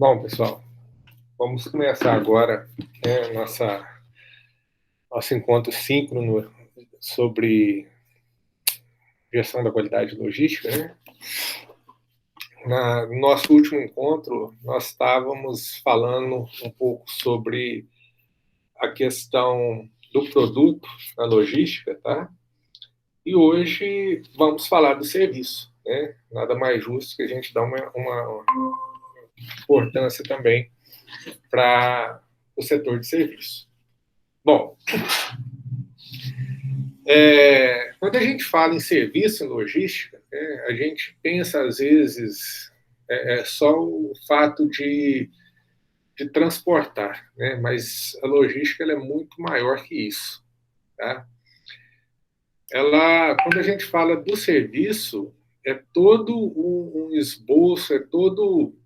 Bom, pessoal, vamos começar agora, né, nosso encontro síncrono sobre gestão da qualidade logística, né? No nosso último encontro, nós estávamos falando um pouco sobre a questão do produto na logística, tá? E hoje vamos falar do serviço, né? Nada mais justo que a gente dar uma importância também para o setor de serviço. Bom, quando a gente fala em serviço em logística, né, a gente pensa, às vezes, só o fato de transportar, né, mas a logística ela é muito maior que isso. Tá? Quando a gente fala do serviço, é todo um esboço, é todo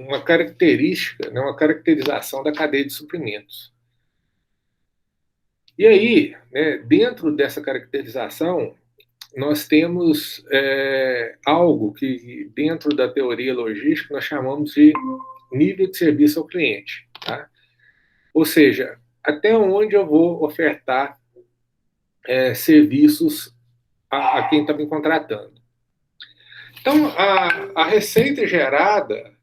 uma característica, né, uma caracterização da cadeia de suprimentos. E aí, né, dentro dessa caracterização, nós temos algo que, dentro da teoria logística, nós chamamos de nível de serviço ao cliente. Tá? Ou seja, até onde eu vou ofertar serviços a quem está me contratando. Então, a receita gerada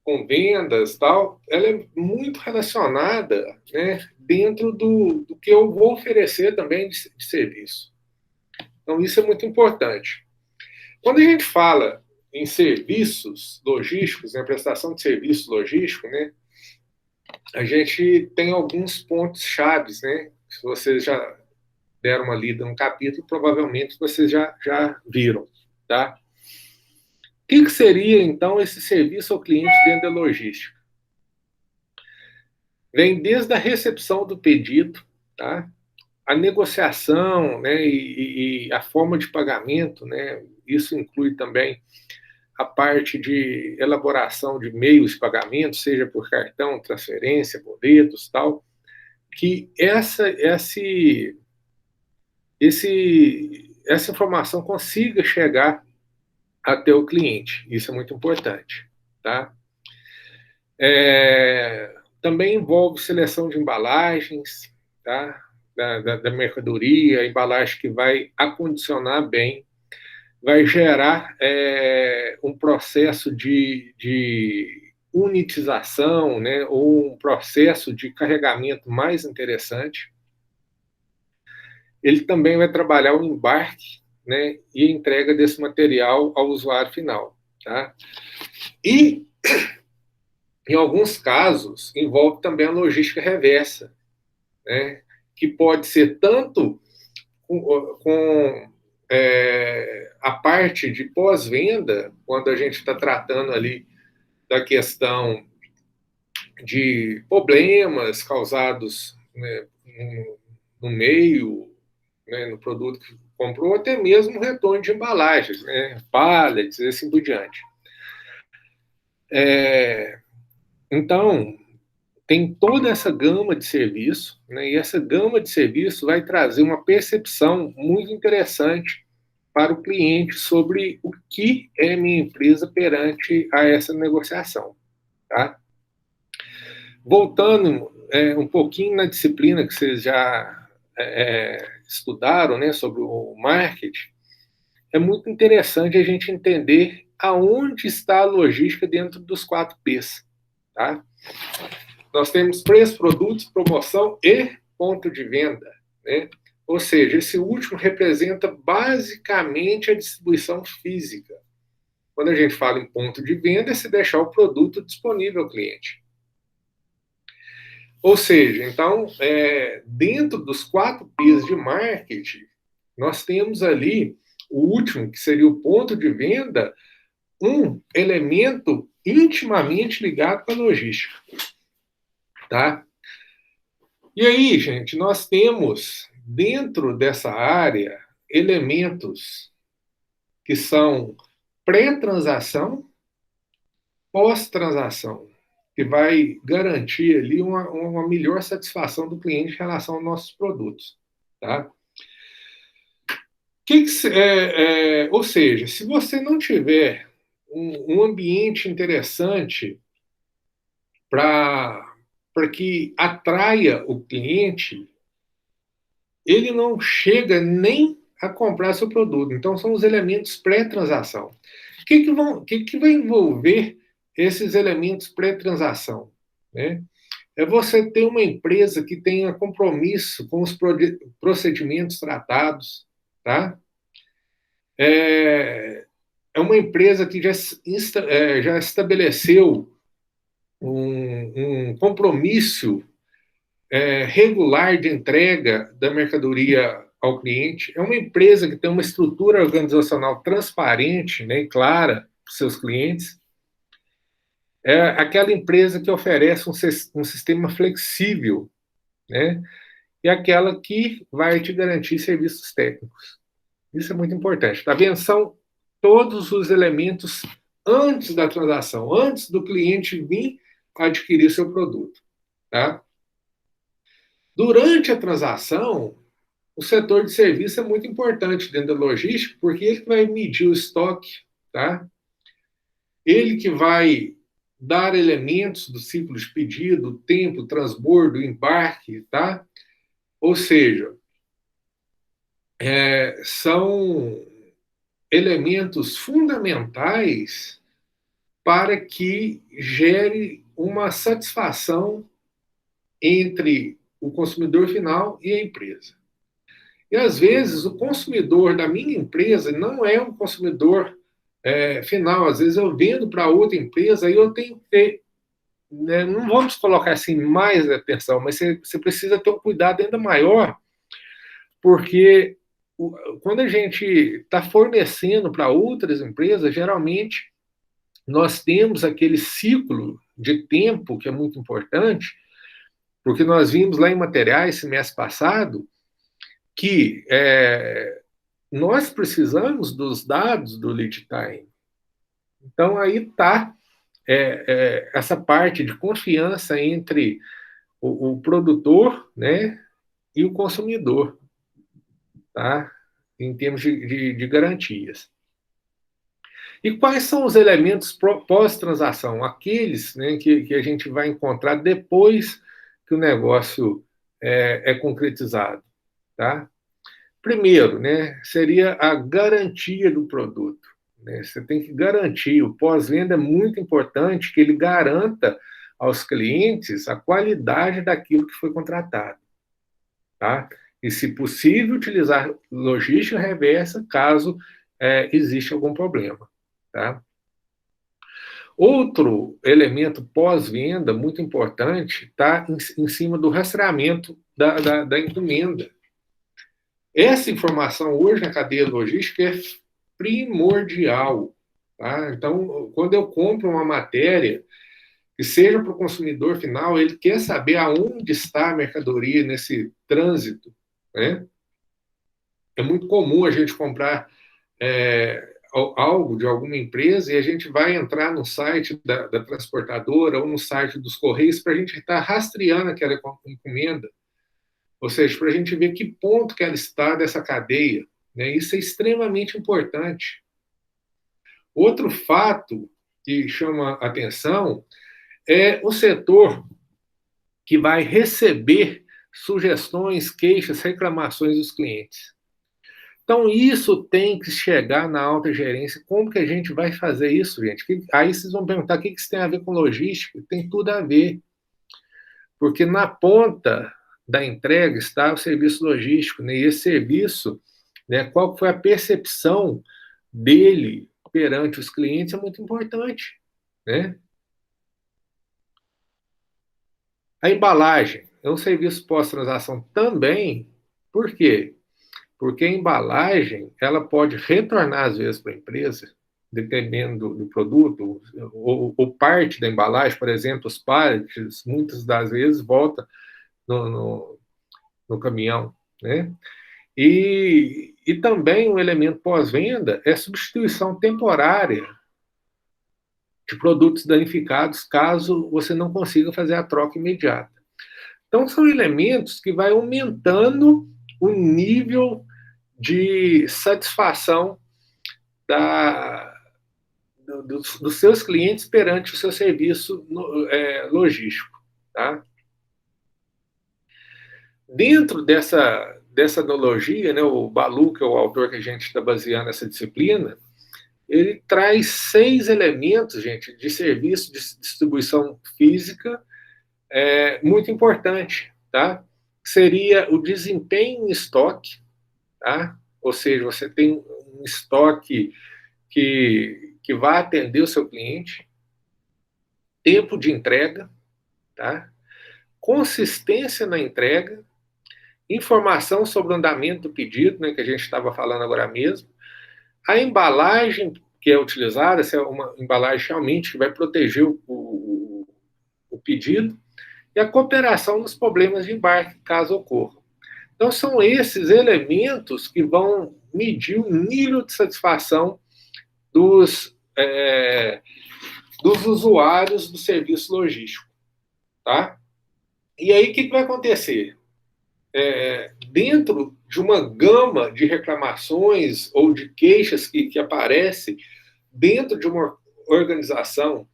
com vendas tal, ela é muito relacionada, né, dentro do que eu vou oferecer também de serviço. Então, isso é muito importante. Quando a gente fala em serviços logísticos, né, prestação de serviço logístico, né, a gente tem alguns pontos chaves, né? Se vocês já deram uma lida no capítulo, provavelmente vocês já viram, tá? O que seria, então, esse serviço ao cliente dentro da logística? Vem desde a recepção do pedido, tá? A negociação, né, e a forma de pagamento, né? Isso inclui também a parte de elaboração de meios de pagamento, seja por cartão, transferência, boletos, tal, que essa informação consiga chegar até o cliente. Isso é muito importante, tá? Também envolve seleção de embalagens, tá? Da mercadoria, a embalagem que vai acondicionar bem, vai gerar um processo de unitização, né, ou um processo de carregamento mais interessante. Ele também vai trabalhar o embarque, né, e a entrega desse material ao usuário final. Tá? E, em alguns casos, envolve também a logística reversa, né, que pode ser tanto com a parte de pós-venda, quando a gente está tratando ali da questão de problemas causados, né, no meio, né, no produto que comprou, até mesmo retorno de embalagens, né, pallets e assim por diante. Então, tem toda essa gama de serviço, né, e essa gama de serviço vai trazer uma percepção muito interessante para o cliente sobre o que é minha empresa perante a essa negociação. Tá? Voltando um pouquinho na disciplina que vocês já estudaram, né, sobre o marketing, é muito interessante a gente entender aonde está a logística dentro dos 4 P's. Tá? Nós temos preço, produtos, promoção e ponto de venda. Né? Ou seja, esse último representa basicamente a distribuição física. Quando a gente fala em ponto de venda, é se deixar o produto disponível ao cliente. Ou seja, então, dentro dos 4 P's de marketing, nós temos ali o último, que seria o ponto de venda, um elemento intimamente ligado com a logística. Tá? E aí, gente, nós temos, dentro dessa área, elementos que são pré-transação, pós-transação, que vai garantir ali uma melhor satisfação do cliente em relação aos nossos produtos. Tá? Ou seja, se você não tiver um ambiente interessante para que atraia o cliente, ele não chega nem a comprar seu produto. Então, são os elementos pré-transação. O que vai envolver esses elementos pré-transação? Né? É você ter uma empresa que tenha compromisso com os procedimentos tratados, tá? É uma empresa que já estabeleceu um compromisso regular de entrega da mercadoria ao cliente. É uma empresa que tem uma estrutura organizacional transparente, né, e clara para os seus clientes. É aquela empresa que oferece um sistema flexível, né, e aquela que vai te garantir serviços técnicos. Isso é muito importante. Tá vendo? São todos os elementos antes da transação, antes do cliente vir adquirir seu produto. Tá? Durante a transação, o setor de serviço é muito importante dentro da logística, porque ele que vai medir o estoque, tá? Ele que vai dar elementos do ciclo de pedido, tempo, transbordo, embarque, tá? Ou seja, são elementos fundamentais para que gere uma satisfação entre o consumidor final e a empresa. E, às vezes, o consumidor da minha empresa não é um consumidor final. Às vezes, eu vendo para outra empresa e eu tenho que ter, né, não vamos colocar assim mais atenção, mas você precisa ter um cuidado ainda maior, porque quando a gente está fornecendo para outras empresas, geralmente nós temos aquele ciclo de tempo que é muito importante, porque nós vimos lá em materiais, semestre passado, que nós precisamos dos dados do lead time. Então, aí está essa parte de confiança entre o produtor, né, e o consumidor, tá? Em termos de garantias. E quais são os elementos pós-transação? Aqueles, né, que a gente vai encontrar depois que o negócio é concretizado. Tá? Primeiro, né, seria a garantia do produto. Né? Você tem que garantir. O pós-venda é muito importante que ele garanta aos clientes a qualidade daquilo que foi contratado. Tá? E, se possível, utilizar logística reversa caso exista algum problema. Tá? Outro elemento pós-venda muito importante está em cima do rastreamento da encomenda. Essa informação hoje na cadeia logística é primordial. Tá? Então, quando eu compro uma matéria, que seja para o consumidor final, ele quer saber aonde está a mercadoria nesse trânsito. Né? É muito comum a gente comprar algo de alguma empresa e a gente vai entrar no site da transportadora ou no site dos Correios para a gente estar rastreando aquela encomenda. Ou seja, para a gente ver que ponto que ela está dessa cadeia. Né? Isso é extremamente importante. Outro fato que chama atenção é o setor que vai receber sugestões, queixas, reclamações dos clientes. Então, isso tem que chegar na alta gerência. Como que a gente vai fazer isso, gente? Aí vocês vão perguntar o que isso tem a ver com logística. Tem tudo a ver. Porque na ponta da entrega está o serviço logístico, né? E esse serviço, né, qual foi a percepção dele perante os clientes é muito importante, né? A embalagem é um serviço pós-transação também. Por quê? Porque a embalagem ela pode retornar às vezes para a empresa, dependendo do produto, ou parte da embalagem, por exemplo, os pallets, muitas das vezes volta no caminhão, né? E também um elemento pós-venda é substituição temporária de produtos danificados, caso você não consiga fazer a troca imediata. Então, são elementos que vai aumentando o nível de satisfação dos seus clientes perante o seu serviço logístico. Tá? Dentro dessa analogia, né, o Balu, que é o autor que a gente está baseando essa disciplina, ele traz 6 elementos, gente, de serviço de distribuição física muito importante, tá? Seria o desempenho em estoque, tá? Ou seja, você tem um estoque que vai atender o seu cliente, tempo de entrega, tá? Consistência na entrega, informação sobre o andamento do pedido, né, que a gente estava falando agora mesmo, a embalagem que é utilizada, se é uma embalagem realmente que vai proteger o pedido, e a cooperação nos problemas de embarque, caso ocorra. Então, são esses elementos que vão medir o nível de satisfação dos usuários do serviço logístico. Tá? E aí, o que vai acontecer? Dentro de uma gama de reclamações ou de queixas que aparece dentro de uma organização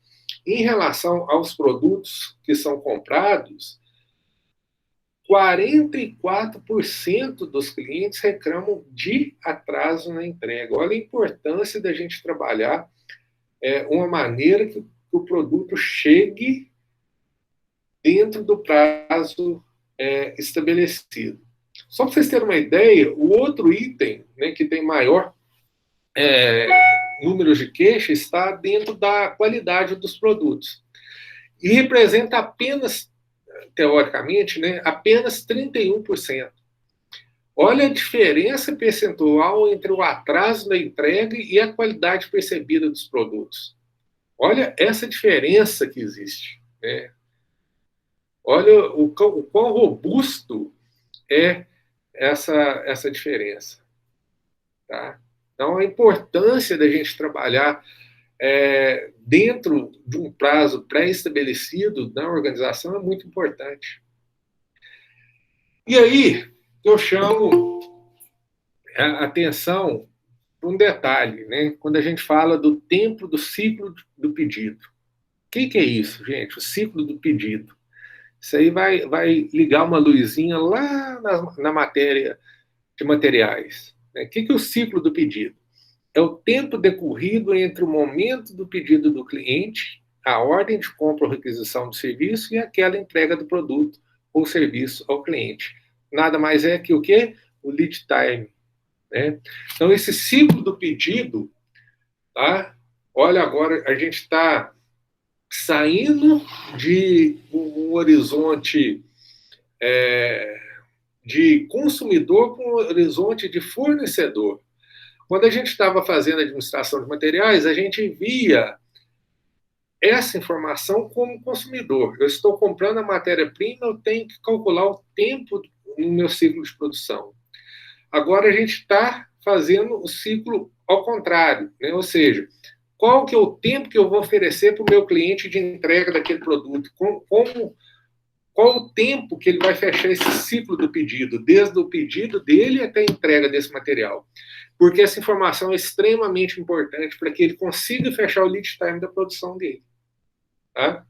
em relação aos produtos que são comprados, 44% dos clientes reclamam de atraso na entrega. Olha a importância da gente trabalhar uma maneira que o produto chegue dentro do prazo estabelecido. Só para vocês terem uma ideia, o outro item, né, que tem maior número de queixas está dentro da qualidade dos produtos. E representa apenas, teoricamente, né, apenas 31%. Olha a diferença percentual entre o atraso na entrega e a qualidade percebida dos produtos. Olha essa diferença que existe. Né? Olha o quão robusto é essa diferença. Tá? Então, a importância da gente trabalhar dentro de um prazo pré-estabelecido na organização é muito importante. E aí, eu chamo a atenção para um detalhe, né? Quando a gente fala do tempo do ciclo do pedido. O que é isso, gente? O ciclo do pedido. Isso aí vai ligar uma luzinha lá na matéria de materiais. Né? O que é o ciclo do pedido? É o tempo decorrido entre o momento do pedido do cliente, a ordem de compra ou requisição do serviço e aquela entrega do produto ou serviço ao cliente. Nada mais é que o quê? O lead time. Né? Então, esse ciclo do pedido, tá? Olha, agora a gente está saindo de um horizonte de consumidor para um horizonte de fornecedor. Quando a gente estava fazendo a administração de materiais, a gente via essa informação como consumidor. Eu estou comprando a matéria-prima, eu tenho que calcular o tempo no meu ciclo de produção. Agora a gente está fazendo o ciclo ao contrário, né? Ou seja, qual que é o tempo que eu vou oferecer para o meu cliente de entrega daquele produto? Qual o tempo que ele vai fechar esse ciclo do pedido, desde o pedido dele até a entrega desse material? Porque essa informação é extremamente importante para que ele consiga fechar o lead time da produção dele. Tá?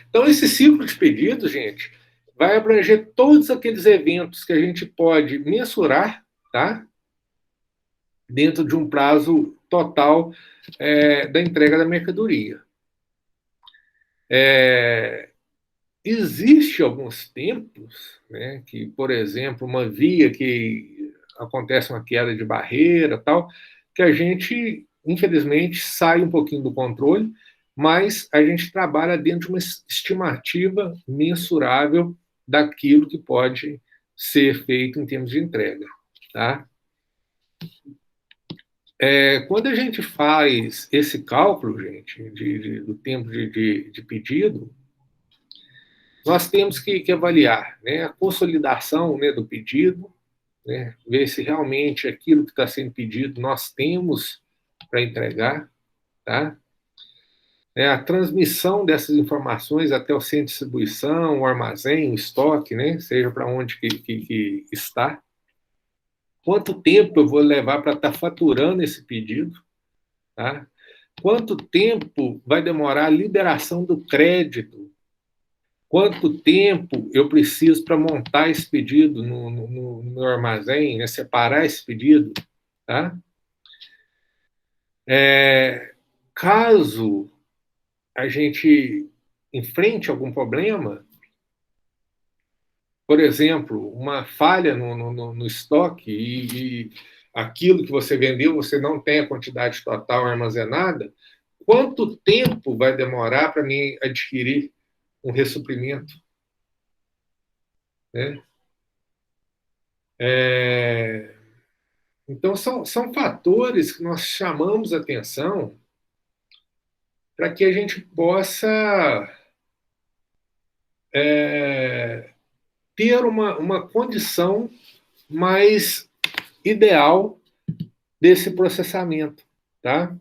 Então, esse ciclo de pedido, gente, vai abranger todos aqueles eventos que a gente pode mensurar, tá? Dentro de um prazo total da entrega da mercadoria. Existe alguns tempos, né, que, por exemplo, uma via que acontece uma queda de barreira, tal, que a gente, infelizmente, sai um pouquinho do controle, mas a gente trabalha dentro de uma estimativa mensurável daquilo que pode ser feito em termos de entrega. Tá? Quando a gente faz esse cálculo, gente, do tempo de pedido, nós temos que avaliar, né, a consolidação, né, do pedido, né, ver se realmente aquilo que está sendo pedido nós temos para entregar, tá? A transmissão dessas informações até o centro de distribuição, o armazém, o estoque, né, seja para onde que está. Quanto tempo eu vou levar para estar faturando esse pedido, tá? Quanto tempo vai demorar a liberação do crédito? Quanto tempo eu preciso para montar esse pedido no meu armazém, né? Separar esse pedido, tá? Caso a gente enfrente algum problema, por exemplo, uma falha no estoque e aquilo que você vendeu você não tem a quantidade total armazenada, quanto tempo vai demorar para mim adquirir um ressuprimento? Né? Então, são fatores que nós chamamos atenção para que a gente possa ter uma condição mais ideal desse processamento. Tá?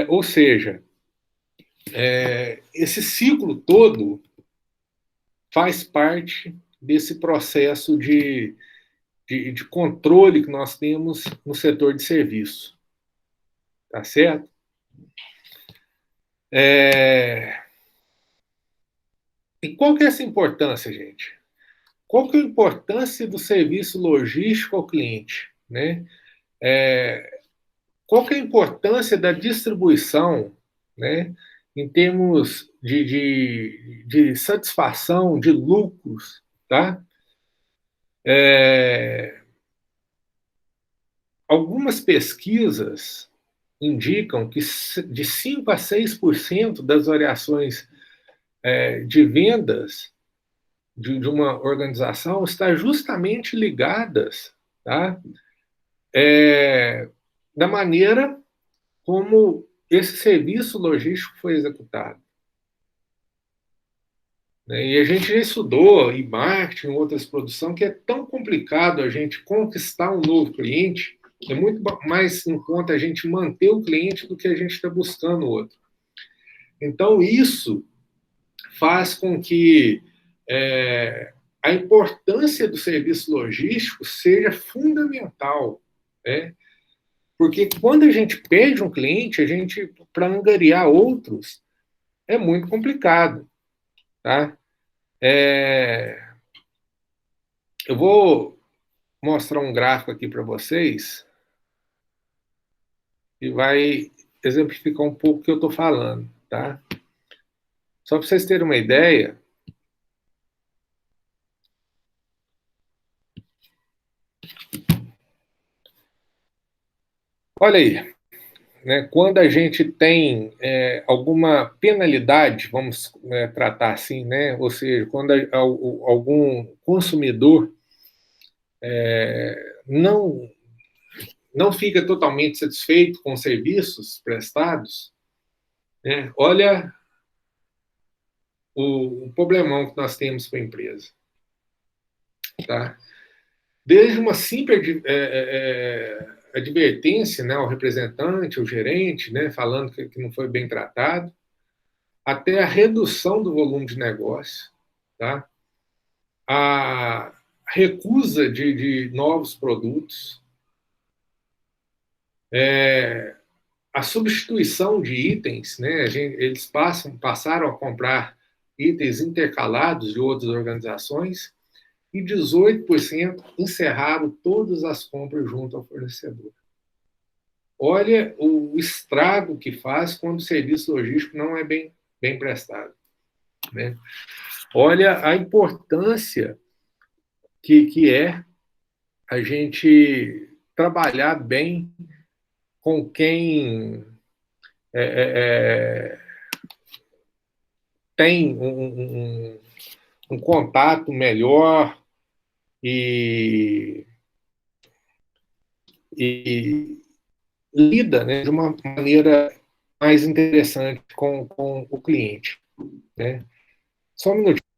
Ou seja, esse ciclo todo faz parte desse processo de controle que nós temos no setor de serviço. Tá certo? E qual que é essa importância, gente? Qual que é a importância do serviço logístico ao cliente? Né? Qual que é a importância da distribuição, né, em termos de satisfação, de lucros? Tá? Algumas pesquisas indicam que de 5 a 6% das variações de vendas de uma organização está justamente ligadas, tá, da maneira como esse serviço logístico foi executado. Né? E a gente já estudou em marketing, em outras produções, que é tão complicado a gente conquistar um novo cliente, é muito mais em conta a gente manter o cliente do que a gente está buscando outro. Então, isso faz com que a importância do serviço logístico seja fundamental, né? Porque quando a gente perde um cliente, a gente, para angariar outros, é muito complicado, tá? Eu vou mostrar um gráfico aqui para vocês e vai exemplificar um pouco o que eu estou falando, tá? Só para vocês terem uma ideia, olha aí, né? Quando a gente tem alguma penalidade, vamos tratar assim, né? Ou seja, quando algum consumidor não não fica totalmente satisfeito com os serviços prestados, né? Olha o problemão que nós temos com a empresa. Tá? Desde uma simples advertência, né, ao representante, ao gerente, né, falando que não foi bem tratado, até a redução do volume de negócio, tá? A recusa de novos produtos, a substituição de itens, né? Eles passaram a comprar itens intercalados de outras organizações e 18% encerraram todas as compras junto ao fornecedor. Olha o estrago que faz quando o serviço logístico não é bem prestado. Né? Olha a importância que é a gente trabalhar bem com quem tem um contato melhor e, e lida, né, de uma maneira mais interessante com o cliente. Né? Só um minutinho.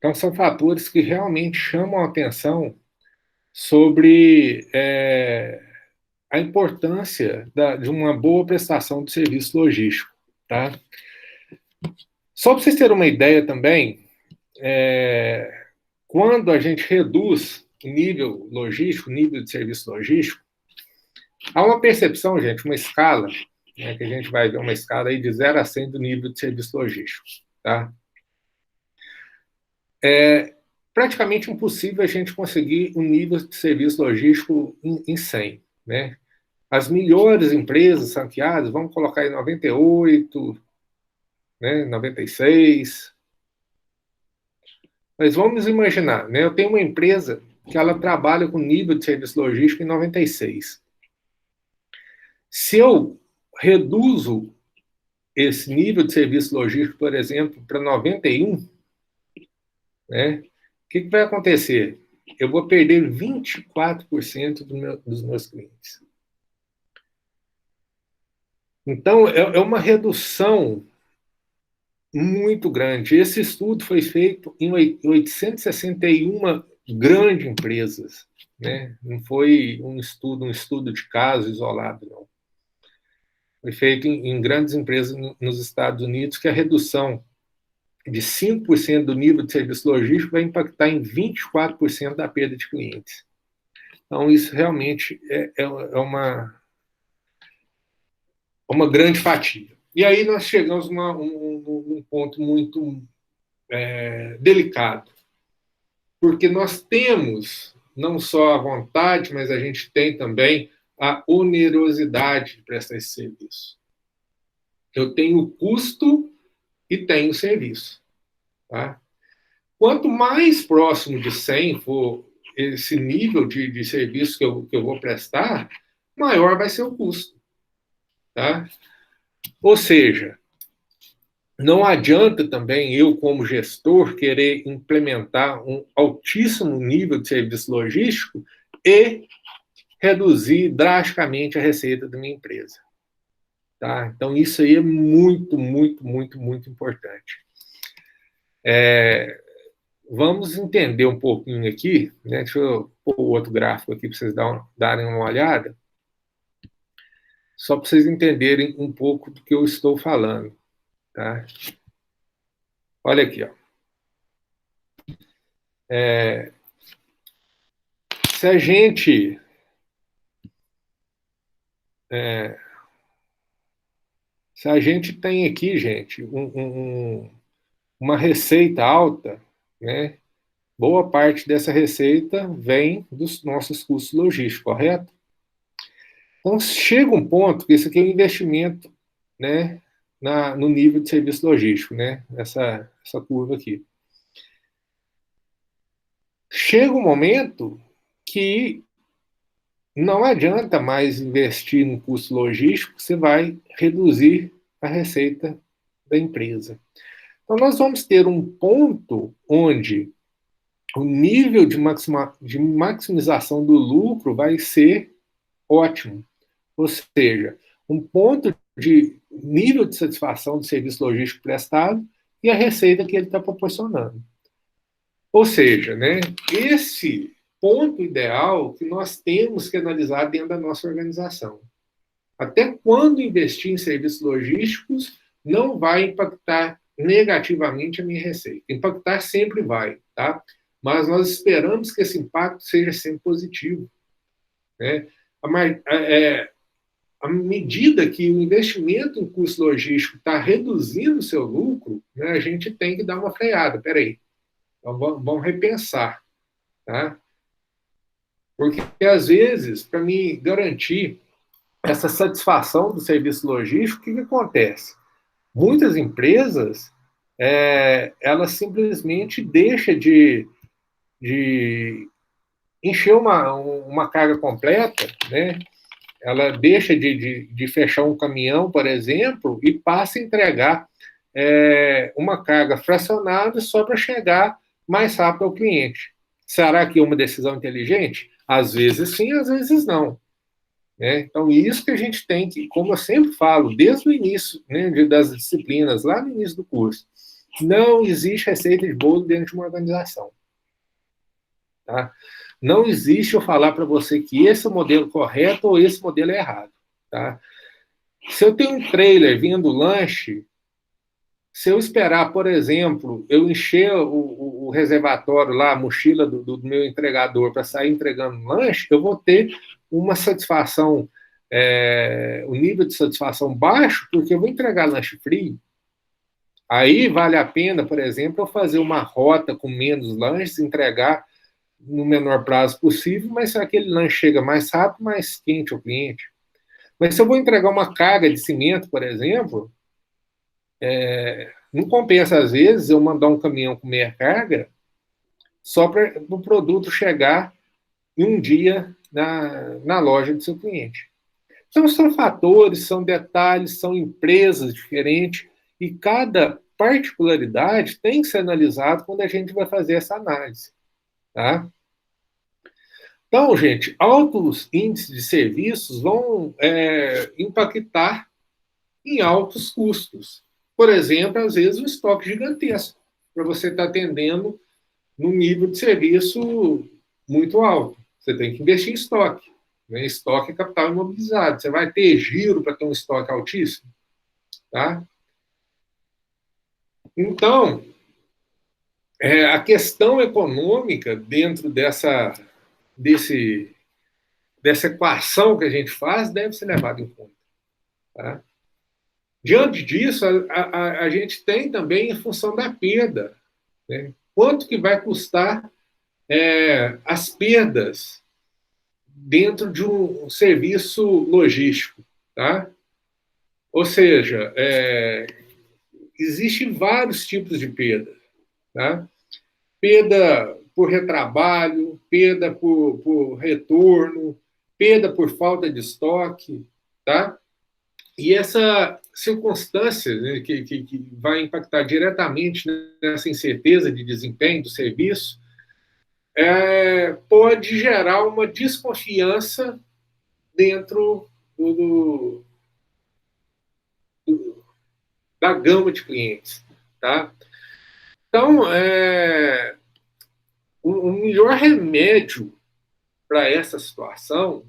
Então, são fatores que realmente chamam a atenção sobre a importância de uma boa prestação de serviço logístico. Tá? Só para vocês terem uma ideia também, quando a gente reduz o nível logístico, o nível de serviço logístico, há uma percepção, gente, uma escala, né, que a gente vai ver uma escala aí de 0 a 100 do nível de serviço logístico. Tá? É praticamente impossível a gente conseguir um nível de serviço logístico em 100. Né? As melhores empresas ranqueadas, vamos colocar aí 98, né, 96. Mas vamos imaginar, né, eu tenho uma empresa que ela trabalha com nível de serviço logístico em 96. Se eu reduzo esse nível de serviço logístico, por exemplo, para 91, né, o que vai acontecer? Eu vou perder 24% dos meus clientes. Então, é uma redução muito grande. Esse estudo foi feito em 861 grandes empresas. Né? Não foi um estudo de caso isolado, não. Foi feito em grandes empresas nos Estados Unidos, que a redução de 5% do nível de serviço logístico vai impactar em 24% da perda de clientes. Então, isso realmente é uma grande fatia. E aí nós chegamos a um ponto muito delicado, porque nós temos não só a vontade, mas a gente tem também a onerosidade de prestar esse serviço. Eu tenho o custo e tenho o serviço. Tá? Quanto mais próximo de 100 for esse nível de serviço que eu vou prestar, maior vai ser o custo. Tá? Ou seja, não adianta também eu, como gestor, querer implementar um altíssimo nível de serviço logístico e reduzir drasticamente a receita da minha empresa. Tá? Então, isso aí é muito, muito, muito, muito importante. Vamos entender um pouquinho aqui, né? Deixa eu pôr o outro gráfico aqui para vocês darem uma olhada, só para vocês entenderem um pouco do que eu estou falando. Tá? Olha aqui, ó. Se a gente tem aqui, gente, uma receita alta, né? Boa parte dessa receita vem dos nossos custos logísticos, correto? Então, chega um ponto que isso aqui é um investimento, né, no nível de serviço logístico, né? Essa curva aqui. Chega um momento que não adianta mais investir no custo logístico, você vai reduzir a receita da empresa. Então, nós vamos ter um ponto onde o nível de maximização do lucro vai ser ótimo. Ou seja, um ponto de nível de satisfação do serviço logístico prestado e a receita que ele está proporcionando. Ou seja, né, esse ponto ideal que nós temos que analisar dentro da nossa organização. Até quando investir em serviços logísticos não vai impactar negativamente a minha receita. Impactar sempre vai, tá? Mas nós esperamos que esse impacto seja sempre positivo. Né? À medida que o investimento em custo logístico está reduzindo o seu lucro, né, a gente tem que dar uma freada. Peraí, então vamos repensar. Tá? Porque, às vezes, para me garantir essa satisfação do serviço logístico, o que acontece? Muitas empresas, elas simplesmente deixam de encher uma carga completa, né? Ela deixa de fechar um caminhão, por exemplo, e passa a entregar uma carga fracionada só para chegar mais rápido ao cliente. Será que é uma decisão inteligente? Às vezes sim, às vezes não. Né? Então, isso que a gente tem que, como eu sempre falo, desde o início, né, das disciplinas, lá no início do curso, não existe receita de bolo dentro de uma organização. Tá? Não existe eu falar para você que esse é o modelo correto ou esse modelo é errado. Tá? Se eu tenho um trailer vindo lanche, se eu esperar, por exemplo, eu encher o reservatório lá, a mochila do meu entregador para sair entregando lanche, eu vou ter uma satisfação, um nível de satisfação baixo, porque eu vou entregar lanche frio. Aí vale a pena, por exemplo, eu fazer uma rota com menos lanches, entregar no menor prazo possível, mas se aquele lanche chega mais rápido, mais quente ao cliente. Mas se eu vou entregar uma carga de cimento, por exemplo, não compensa, às vezes, eu mandar um caminhão com meia carga só para o produto chegar em um dia na loja do seu cliente. Então, são fatores, são detalhes, são empresas diferentes e cada particularidade tem que ser analisado quando a gente vai fazer essa análise. Tá? Então, gente, altos índices de serviços vão impactar em altos custos. Por exemplo, às vezes um estoque gigantesco, para você estar atendendo num nível de serviço muito alto. Você tem que investir em estoque. Né? Estoque é capital imobilizado. Você vai ter giro para ter um estoque altíssimo. Tá? Então, a questão econômica dentro dessa equação que a gente faz deve ser levada em conta. Tá? Diante disso, a gente tem também a função da perda. Né? Quanto que vai custar as perdas dentro de um serviço logístico? Tá? Ou seja, existem vários tipos de perda. Tá? Perda por retrabalho, perda por retorno, perda por falta de estoque. Tá? E essa circunstância, né, que vai impactar diretamente nessa incerteza de desempenho do serviço, pode gerar uma desconfiança dentro da gama de clientes. Tá? Então, o melhor remédio para essa situação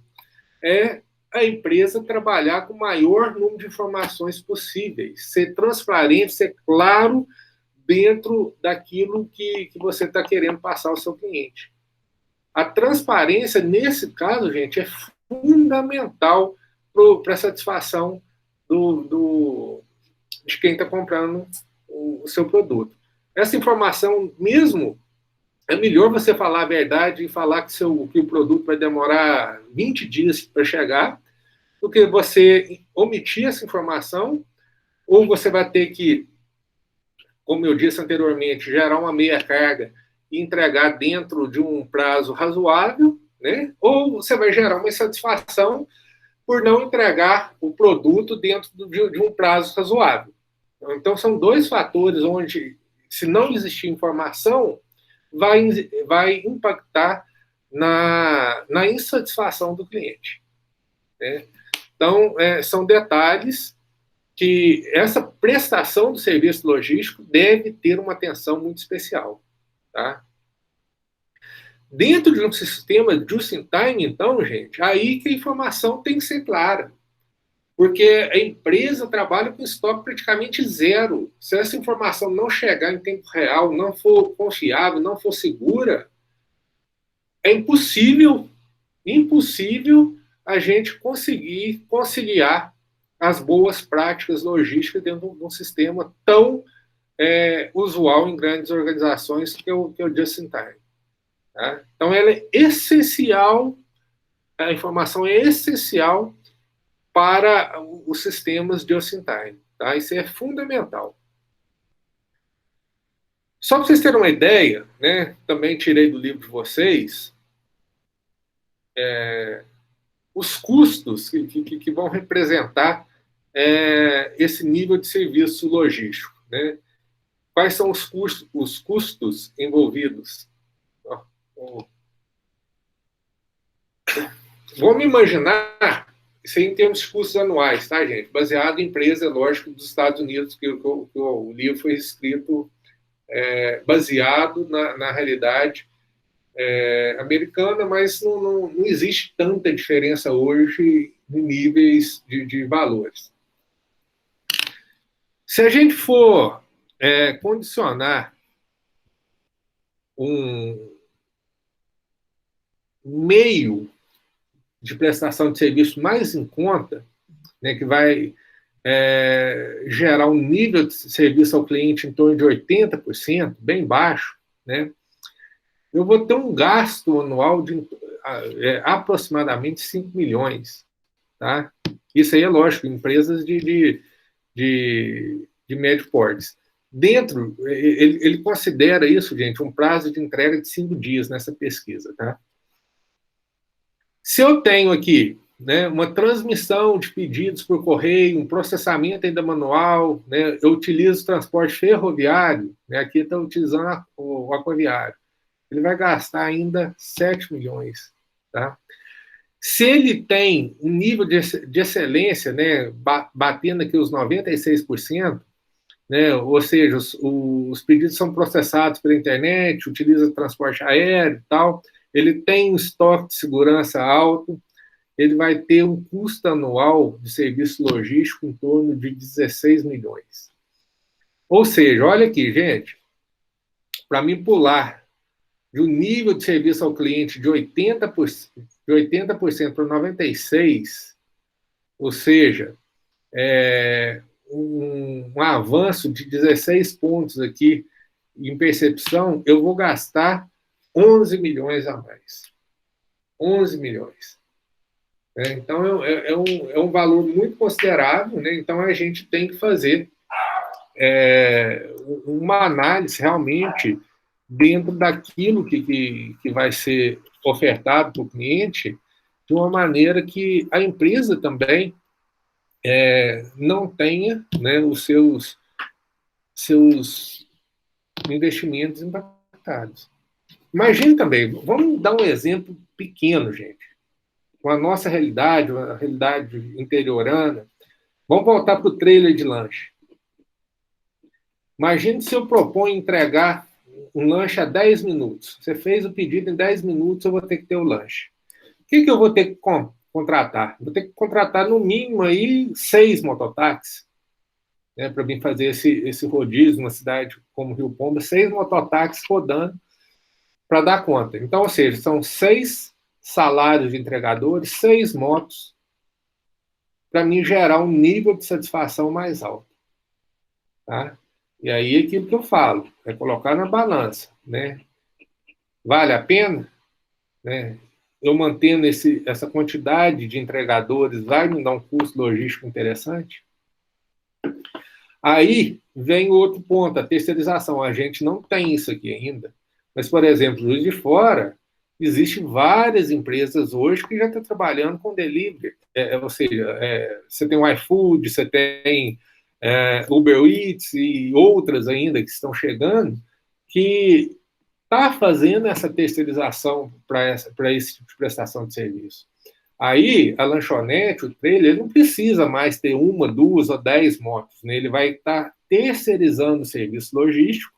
é a empresa trabalhar com o maior número de informações possíveis, ser transparente, ser claro dentro daquilo que você está querendo passar ao seu cliente. A transparência, nesse caso, gente, é fundamental para a satisfação de quem está comprando o seu produto. Essa informação mesmo, é melhor você falar a verdade e falar que o produto vai demorar 20 dias para chegar, do que você omitir essa informação, ou você vai ter que, como eu disse anteriormente, gerar uma meia carga e entregar dentro de um prazo razoável, né? Ou você vai gerar uma insatisfação por não entregar o produto dentro de um prazo razoável. Então, são dois fatores onde, se não existir informação, vai impactar na insatisfação do cliente. Né? Então, são detalhes que essa prestação do serviço logístico deve ter uma atenção muito especial. Tá? Dentro de um sistema just-in-time, então, gente, aí que a informação tem que ser clara. Porque a empresa trabalha com estoque praticamente zero. Se essa informação não chegar em tempo real, não for confiável, não for segura, é impossível a gente conseguir conciliar as boas práticas logísticas dentro de um sistema tão usual em grandes organizações que é o just-in-time. Tá? Então, ela é essencial, a informação é essencial para os sistemas just-in-time. Tá? Isso é fundamental. Só para vocês terem uma ideia, né, também tirei do livro de vocês, os custos que vão representar esse nível de serviço logístico. Né? Quais são os custos envolvidos? Vamos imaginar, isso aí em termos de custos anuais, tá, gente? Baseado em empresa, lógico, dos Estados Unidos, que o livro foi escrito baseado na realidade americana, mas não existe tanta diferença hoje em níveis de valores. Se a gente for condicionar um meio de prestação de serviço mais em conta, né, que vai gerar um nível de serviço ao cliente em torno de 80%, bem baixo, né, eu vou ter um gasto anual de aproximadamente 5 milhões. Tá? Isso aí é lógico, empresas de médio porte. Dentro, ele considera isso, gente, um prazo de entrega de 5 dias nessa pesquisa. Tá? Se eu tenho aqui, né, uma transmissão de pedidos por correio, um processamento ainda manual, né, eu utilizo transporte ferroviário, né, aqui está utilizando o aquaviário, ele vai gastar ainda 7 milhões. Tá? Se ele tem um nível de excelência, né, batendo aqui os 96%, né, ou seja, os pedidos são processados pela internet, utiliza transporte aéreo e tal, ele tem um estoque de segurança alto, ele vai ter um custo anual de serviço logístico em torno de 16 milhões. Ou seja, olha aqui, gente, para mim pular de um nível de serviço ao cliente de 80% para 96%, ou seja, um avanço de 16 pontos aqui em percepção, eu vou gastar 11 milhões a mais. 11 milhões. Então, é um valor muito considerável, né? Então, a gente tem que fazer uma análise realmente dentro daquilo que vai ser ofertado para o cliente, de uma maneira que a empresa também não tenha, né, os seus investimentos impactados. Imagine também, vamos dar um exemplo pequeno, gente, com a nossa realidade, a realidade interiorana. Vamos voltar para o trailer de lanche. Imagine se eu proponho entregar um lanche a 10 minutos. Você fez o pedido em 10 minutos, eu vou ter que ter o lanche. O que eu vou ter que contratar? Vou ter que contratar, no mínimo, aí 6 mototáxis, né, para mim fazer esse rodízio numa cidade como Rio Pomba, 6 mototáxis rodando para dar conta. Então, ou seja, são 6 salários de entregadores, 6 motos, para mim gerar um nível de satisfação mais alto. Tá? E aí, aquilo que eu falo, é colocar na balança, né? Vale a pena? Né? Eu mantendo essa quantidade de entregadores, vai me dar um custo logístico interessante? Aí vem outro ponto, a terceirização. A gente não tem isso aqui ainda. Mas, por exemplo, Juiz de Fora, existem várias empresas hoje que já estão trabalhando com delivery. Ou seja, você tem o iFood, você tem Uber Eats e outras ainda que estão chegando, que está fazendo essa terceirização para esse tipo de prestação de serviço. Aí, a lanchonete, o trailer, ele não precisa mais ter 1, 2 ou 10 motos, né? Ele vai estar terceirizando o serviço logístico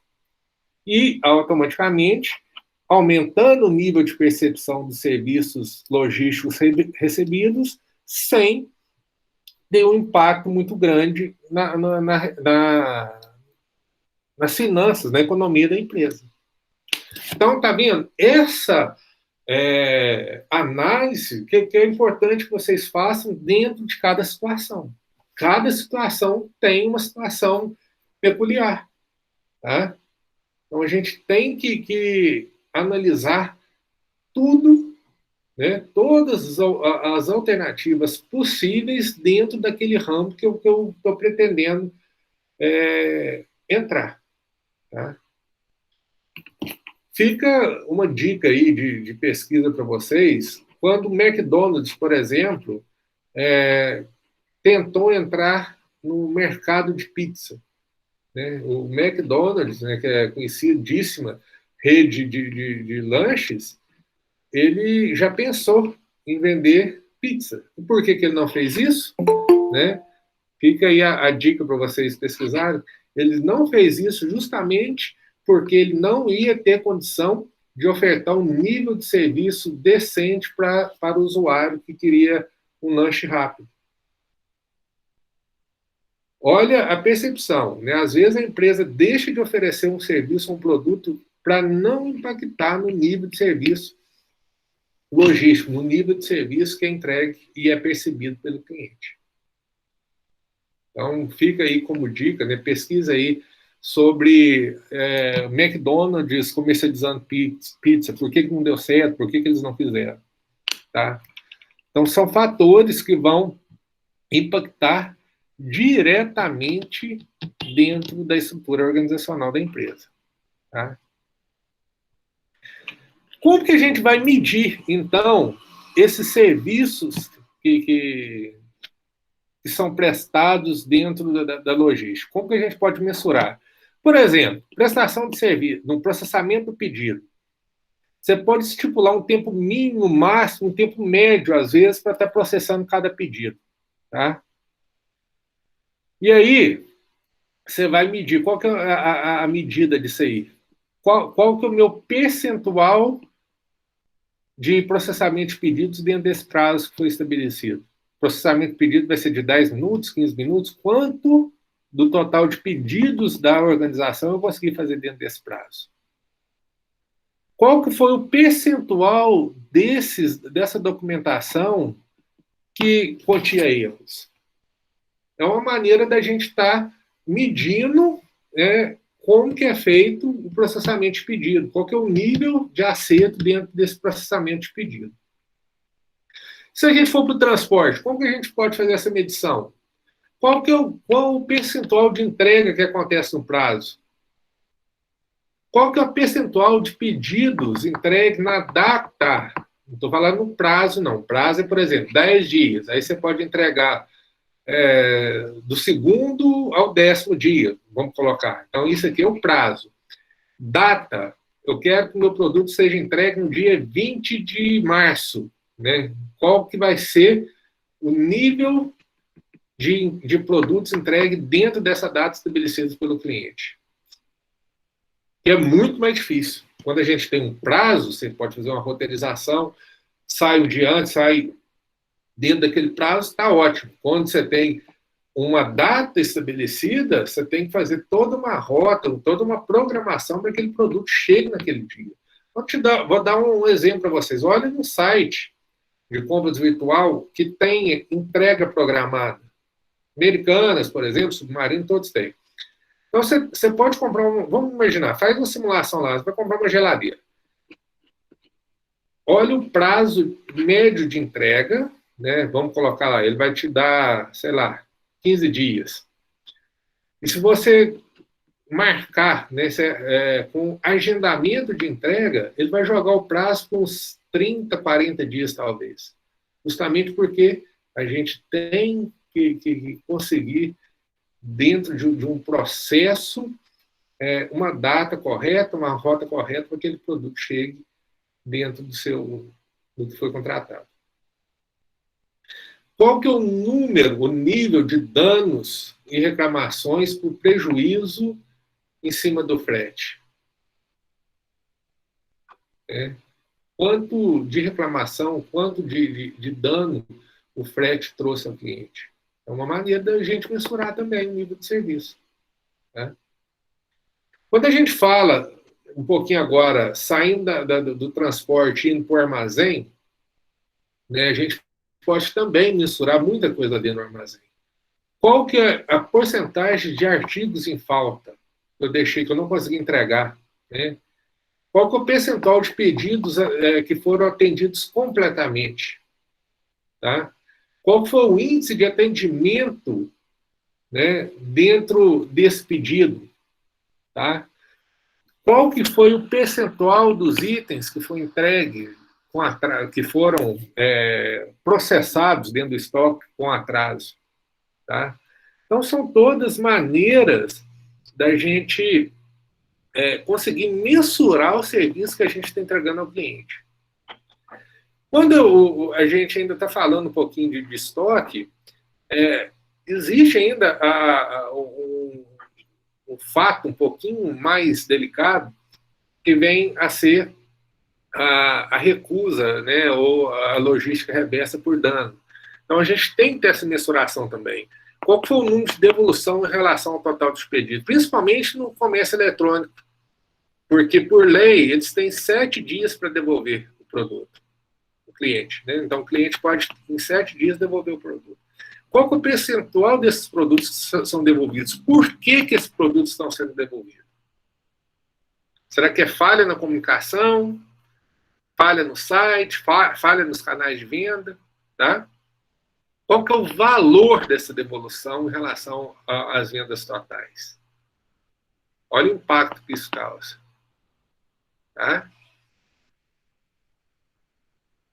e, automaticamente, aumentando o nível de percepção dos serviços logísticos recebidos, sem ter um impacto muito grande nas finanças, na economia da empresa. Então, tá vendo? Essa análise que é importante que vocês façam dentro de cada situação. Cada situação tem uma situação peculiar. Tá? Então, a gente tem que analisar tudo, né, todas as alternativas possíveis dentro daquele ramo que eu estou pretendendo entrar. Tá? Fica uma dica aí de pesquisa para vocês. Quando o McDonald's, por exemplo, tentou entrar no mercado de pizza. Né? O McDonald's, né, que é conhecidíssima rede de lanches, ele já pensou em vender pizza. E por que ele não fez isso? Né? Fica aí a dica para vocês pesquisarem. Ele não fez isso justamente porque ele não ia ter condição de ofertar um nível de serviço decente para o usuário que queria um lanche rápido. Olha a percepção, né? Às vezes a empresa deixa de oferecer um serviço, um produto, para não impactar no nível de serviço logístico, no nível de serviço que é entregue e é percebido pelo cliente. Então, fica aí como dica, né? Pesquisa aí sobre McDonald's comercializando pizza, por que não deu certo, por que eles não fizeram. Tá? Então, são fatores que vão impactar diretamente dentro da estrutura organizacional da empresa. Tá? Como que a gente vai medir, então, esses serviços que são prestados dentro da logística? Como que a gente pode mensurar? Por exemplo, prestação de serviço, no processamento do pedido. Você pode estipular um tempo mínimo, máximo, um tempo médio, às vezes, para estar processando cada pedido. Tá? E aí, você vai medir. Qual que é a medida disso aí? Qual que é o meu percentual de processamento de pedidos dentro desse prazo que foi estabelecido? O processamento de pedido vai ser de 10 minutos, 15 minutos? Quanto do total de pedidos da organização eu consegui fazer dentro desse prazo? Qual que foi o percentual dessa documentação que continha erros? É uma maneira da gente estar medindo como que é feito o processamento de pedido, qual que é o nível de acerto dentro desse processamento de pedido. Se a gente for para o transporte, como que a gente pode fazer essa medição? Qual o percentual de entrega que acontece no prazo? Qual que é o percentual de pedidos entregues na data? Não estou falando no prazo, não. O prazo é, por exemplo, 10 dias. Aí você pode entregar do segundo ao 10º dia, vamos colocar. Então, isso aqui é o prazo. Data, eu quero que o meu produto seja entregue no dia 20 de março. Né? Qual que vai ser o nível de produtos entregue dentro dessa data estabelecida pelo cliente? Que é muito mais difícil. Quando a gente tem um prazo, você pode fazer uma roteirização, sai um dia antes, sai dentro daquele prazo, está ótimo. Quando você tem uma data estabelecida, você tem que fazer toda uma rota, toda uma programação para que aquele produto chegue naquele dia. Vou dar um exemplo para vocês. Olha no site de compras virtual que tem entrega programada. Americanas, por exemplo, Submarino, todos têm. Então, você pode comprar vamos imaginar, faz uma simulação lá, você vai comprar uma geladeira. Olha o prazo médio de entrega, né? Vamos colocar lá, ele vai te dar, sei lá, 15 dias. E se você marcar, né, com agendamento de entrega, ele vai jogar o prazo com uns 30, 40 dias, talvez. Justamente porque a gente tem que conseguir, dentro de um processo, uma data correta, uma rota correta, para que aquele produto chegue dentro do que foi contratado. Qual que é o número, o nível de danos e reclamações por prejuízo em cima do frete? Quanto de reclamação, quanto de dano o frete trouxe ao cliente? É uma maneira da gente mensurar também o nível de serviço. Né? Quando a gente fala, um pouquinho agora, saindo do transporte e indo para o armazém, né, a gente pode também mensurar muita coisa dentro do armazém. Qual que é a porcentagem de artigos em falta que eu deixei, que eu não consegui entregar? Né? Qual que é o percentual de pedidos que foram atendidos completamente? Tá? Qual foi o índice de atendimento, né, dentro desse pedido? Tá? Qual que foi o percentual dos itens que foi entregue, que foram processados dentro do estoque com atraso? Tá? Então, são todas maneiras da gente conseguir mensurar o serviço que a gente está entregando ao cliente. Quando a gente ainda está falando um pouquinho de estoque, existe ainda um fato um pouquinho mais delicado, que vem a ser a recusa, né, ou a logística reversa por dano. Então, a gente tem que ter essa mensuração também. Qual foi o número de devolução em relação ao total dos pedidos? Principalmente no comércio eletrônico, porque, por lei, eles têm 7 dias para devolver o produto, o cliente. Né? Então, o cliente pode, em 7 dias, devolver o produto. Qual que é o percentual desses produtos que são devolvidos? Por que esses produtos estão sendo devolvidos? Será que é falha na comunicação? Falha no site? Falha nos canais de venda? Tá? Qual que é o valor dessa devolução em relação às vendas totais? Olha o impacto que isso causa. Tá?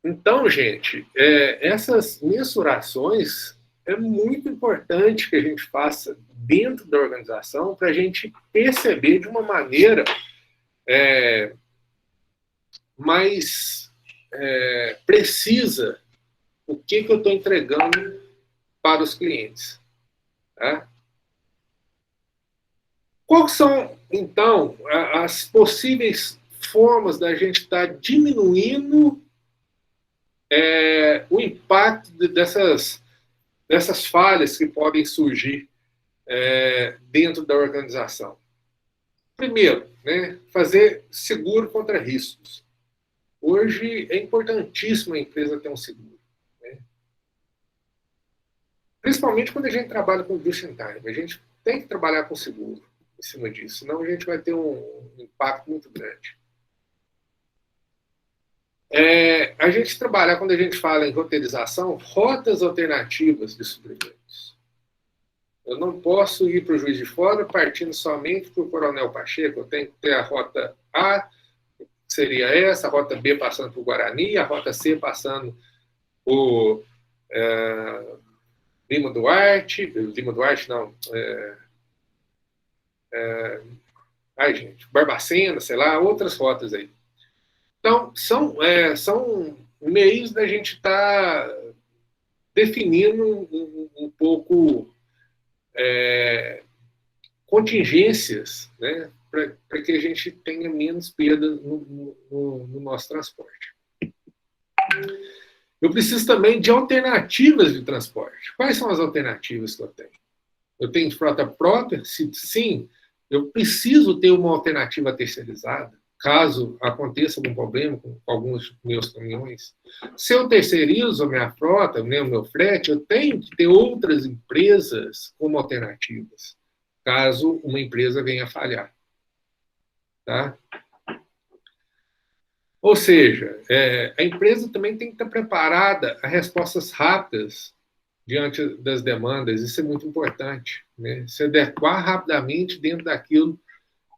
Então, gente, essas mensurações é muito importante que a gente faça dentro da organização para a gente perceber de uma maneira mais precisa o que eu estou entregando para os clientes. Tá? Quais são, então, as possíveis formas da gente estar diminuindo o impacto dessas falhas que podem surgir dentro da organização? Primeiro, né, fazer seguro contra riscos. Hoje é importantíssimo a empresa ter um seguro. Né? Principalmente quando a gente trabalha com just in time. A gente tem que trabalhar com seguro em cima disso, senão a gente vai ter um impacto muito grande. A gente trabalha, quando a gente fala em roteirização, rotas alternativas de suprimentos. Eu não posso ir para o Juiz de Fora partindo somente para o Coronel Pacheco. Eu tenho que ter a rota A, que seria essa, a rota B passando por Guarani, a rota C passando por Lima Duarte não, Barbacena, sei lá, outras rotas aí. Então, são meios da gente estar definindo um pouco contingências, né, para que a gente tenha menos perda no nosso transporte. Eu preciso também de alternativas de transporte. Quais são as alternativas que eu tenho? Eu tenho frota própria? Sim, eu preciso ter uma alternativa terceirizada, caso aconteça algum problema com alguns meus caminhões. Se eu terceirizo a minha frota, o meu frete, eu tenho que ter outras empresas como alternativas, caso uma empresa venha a falhar. Tá? Ou seja, a empresa também tem que estar preparada a respostas rápidas diante das demandas. Isso é muito importante. Né? Se adequar rapidamente dentro daquilo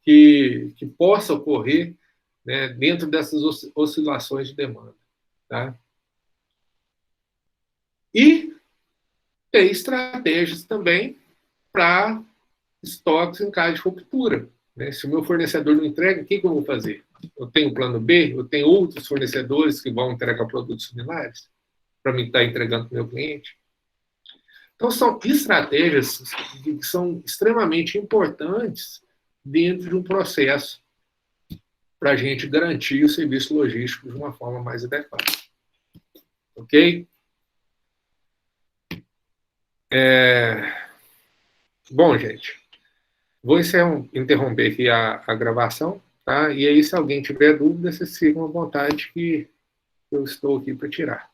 que possa ocorrer, né, dentro dessas oscilações de demanda. Tá? E ter estratégias também para estoques em caso de ruptura. Né? Se o meu fornecedor não entrega, o que eu vou fazer? Eu tenho um plano B? Eu tenho outros fornecedores que vão entregar produtos similares para mim estar entregando para o meu cliente? Então, são estratégias que são extremamente importantes dentro de um processo para a gente garantir o serviço logístico de uma forma mais adequada. Ok? Bom, gente, vou interromper aqui a gravação, tá? E aí, se alguém tiver dúvida, vocês ficam à vontade que eu estou aqui para tirar.